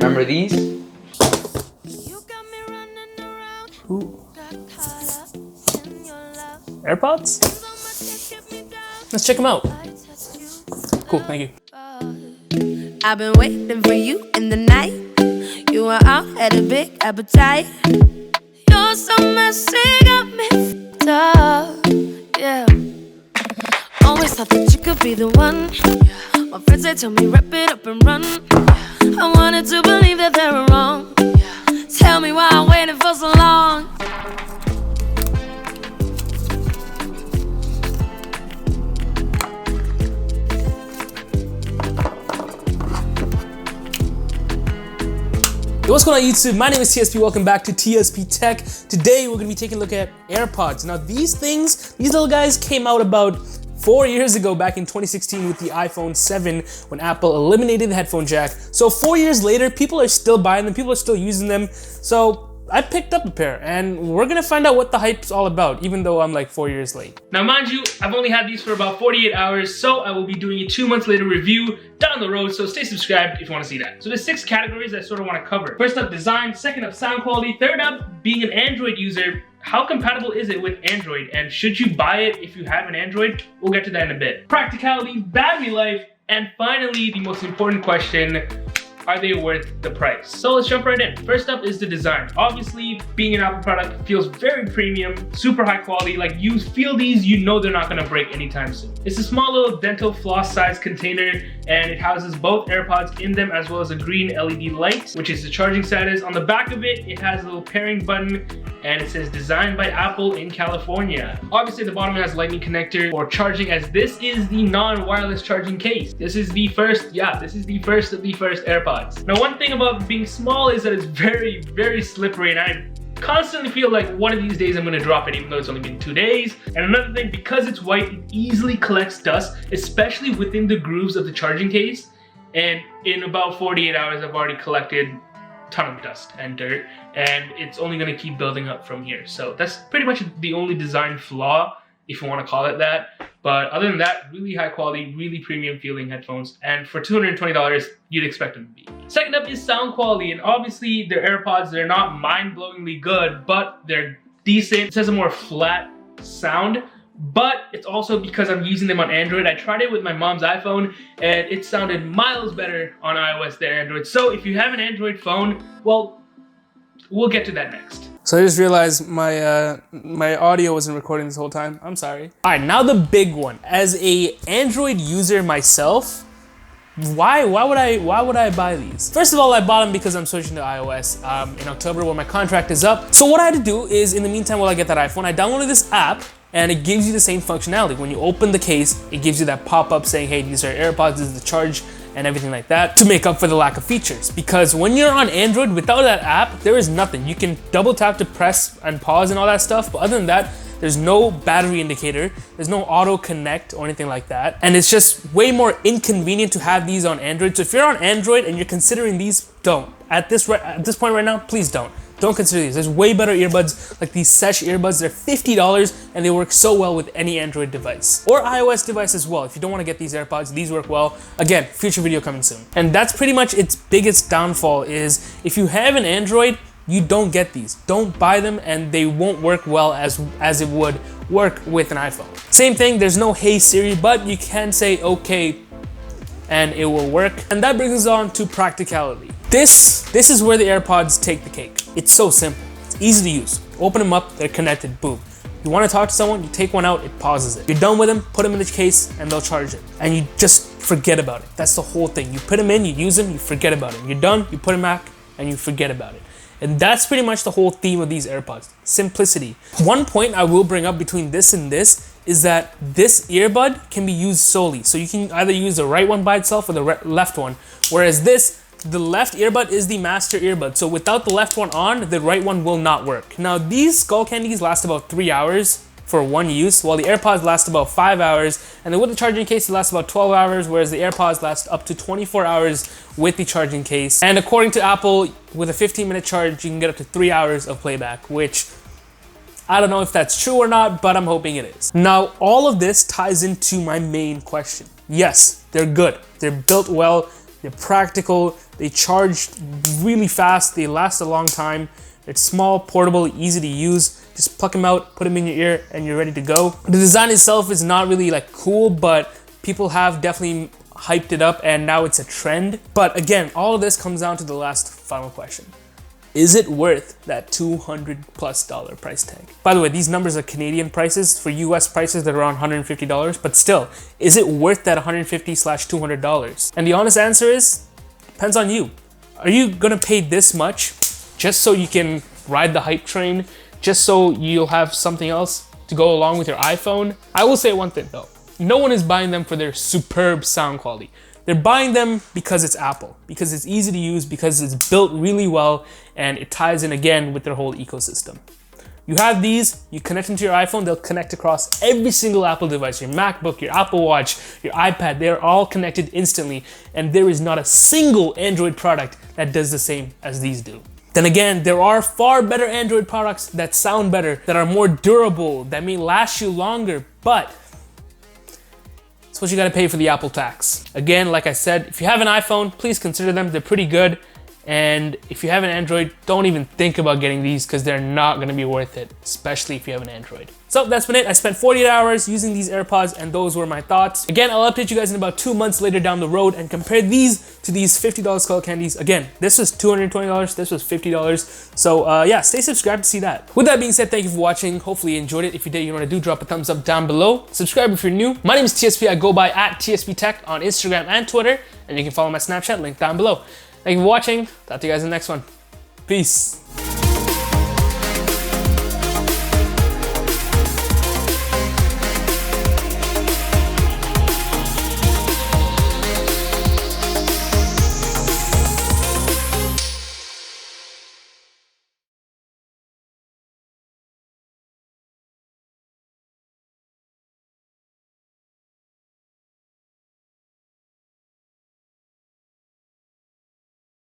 Remember these? Ooh. Airpods? Let's check them out. Cool, thank you. I've been waiting for you in the night. You were out, had a big appetite. You're so messy, got me f***ed up. Yeah. Always thought that you could be the one. My friends, they told me wrap it up and run. I wanted to believe that they were wrong. Tell me why I'm waiting for so long. What's going on YouTube? My name is TSP, welcome back to TSP Tech. Today we're going to be taking a look at AirPods. Now these little guys came out about 4 years ago, back in 2016 with the iPhone 7 when Apple eliminated the headphone jack. So 4 years later, people are still buying them, people are still using them. So I picked up a pair and we're gonna find out what the hype's all about, even though I'm like 4 years late. Now mind you, I've only had these for about 48 hours, so I will be doing a 2 months later review down the road, so stay subscribed if you wanna see that. So there's 6 categories I sort of wanna cover. First up, design. Second up, sound quality. Third up, being an Android user. How compatible is it with Android? And should you buy it if you have an Android? We'll get to that in a bit. Practicality, battery life, and finally, the most important question, are they worth the price? So let's jump right in. First up is the design. Obviously, being an Apple product feels very premium, super high quality. Like you feel these, you know they're not gonna break anytime soon. It's a small little dental floss size container and it houses both AirPods in them as well as a green LED light, which is the charging status. On the back of it, it has a little pairing button and it says designed by Apple in California. Obviously the bottom has lightning connector for charging, as this is the non-wireless charging case. This is the first of the first AirPods. Now one thing about being small is that it's very, very slippery and I constantly feel like one of these days I'm gonna drop it, even though it's only been 2 days. And another thing, because it's white, it easily collects dust, especially within the grooves of the charging case. And in about 48 hours, I've already collected a ton of dust and dirt, and it's only gonna keep building up from here. So that's pretty much the only design flaw, if you wanna call it that. But other than that, really high quality, really premium feeling headphones. And for $220, you'd expect them to be. Second up is sound quality. And obviously they're AirPods, they're not mind-blowingly good, but they're decent. It has a more flat sound, but it's also because I'm using them on Android. I tried it with my mom's iPhone and it sounded miles better on iOS than Android. So if you have an Android phone, well, we'll get to that next. So I just realized my audio wasn't recording this whole time. I'm sorry. All right, now the big one. As a Android user myself, why would I buy these? First of all, I bought them because I'm switching to iOS in October when my contract is up. So what I had to do is, in the meantime, while I get that iPhone, I downloaded this app and it gives you the same functionality. When you open the case, it gives you that pop-up saying, hey, these are AirPods, this is the charge, and everything like that, to make up for the lack of features. Because when you're on Android without that app, there is nothing. You can double tap to press and pause and all that stuff, but other than that, there's no battery indicator, there's no auto connect or anything like that. And it's just way more inconvenient to have these on Android. So if you're on Android and you're considering these, don't. At this point right now, please don't. Don't consider these. There's way better earbuds, like these Sesh earbuds. They're $50 and they work so well with any Android device or iOS device as well. If you don't want to get these AirPods, these work well. Again, future video coming soon. And that's pretty much its biggest downfall is if you have an Android, you don't get these. Don't buy them and they won't work well as it would work with an iPhone. Same thing, there's no Hey Siri, but you can say okay and it will work. And that brings us on to practicality. This is where the AirPods take the cake. It's so simple, it's easy to use. Open them up, they're connected, boom. You wanna talk to someone, you take one out, it pauses it. You're done with them, put them in the case and they'll charge it. And you just forget about it. That's the whole thing. You put them in, you use them, you forget about it. You're done, you put them back and you forget about it. And that's pretty much the whole theme of these AirPods, simplicity. One point I will bring up between this and this is that this earbud can be used solely. So you can either use the right one by itself or the left one. Whereas the left earbud is the master earbud. So without the left one on, the right one will not work. Now these skull candies last about 3 hours for one use, while the AirPods last about 5 hours. And then with the charging case, it lasts about 12 hours, whereas the AirPods last up to 24 hours with the charging case. And according to Apple, with a 15-minute charge, you can get up to 3 hours of playback, which I don't know if that's true or not, but I'm hoping it is. Now, all of this ties into my main question. Yes, they're good. They're built well. they're practical, they charge really fast, they last a long time. It's small, portable, easy to use. Just pluck them out, put them in your ear, and you're ready to go. The design itself is not really like cool, but people have definitely hyped it up and now it's a trend. But again, all of this comes down to the last final question. Is it worth that $200+ price tag? By the way, these numbers are Canadian prices. For US prices, they're around $150, but still, is it worth that $150/$200? And the honest answer is, depends on you. Are you gonna pay this much just so you can ride the hype train, just so you'll have something else to go along with your iPhone? I will say one thing though, no one is buying them for their superb sound quality. They're buying them because it's Apple, because it's easy to use, because it's built really well, and it ties in again with their whole ecosystem. You have these, you connect them to your iPhone, they'll connect across every single Apple device, your MacBook, your Apple Watch, your iPad, they're all connected instantly, and there is not a single Android product that does the same as these do. Then again, there are far better Android products that sound better, that are more durable, that may last you longer, but it's what you gotta pay for the Apple tax. Again, like I said, if you have an iPhone, please consider them, they're pretty good. And if you have an Android, don't even think about getting these because they're not gonna be worth it, especially if you have an Android. So that's been it. I spent 48 hours using these AirPods and those were my thoughts. Again, I'll update you guys in about 2 months later down the road and compare these to these $50 Skull Candies. Again, this was $220, this was $50. So yeah, stay subscribed to see that. With that being said, thank you for watching. Hopefully you enjoyed it. If you did, you know what to do, drop a thumbs up down below. Subscribe if you're new. My name is TSP. I go by @TSP Tech on Instagram and Twitter, and you can follow my Snapchat link down below. Thank you for watching. Talk to you guys in the next one. Peace.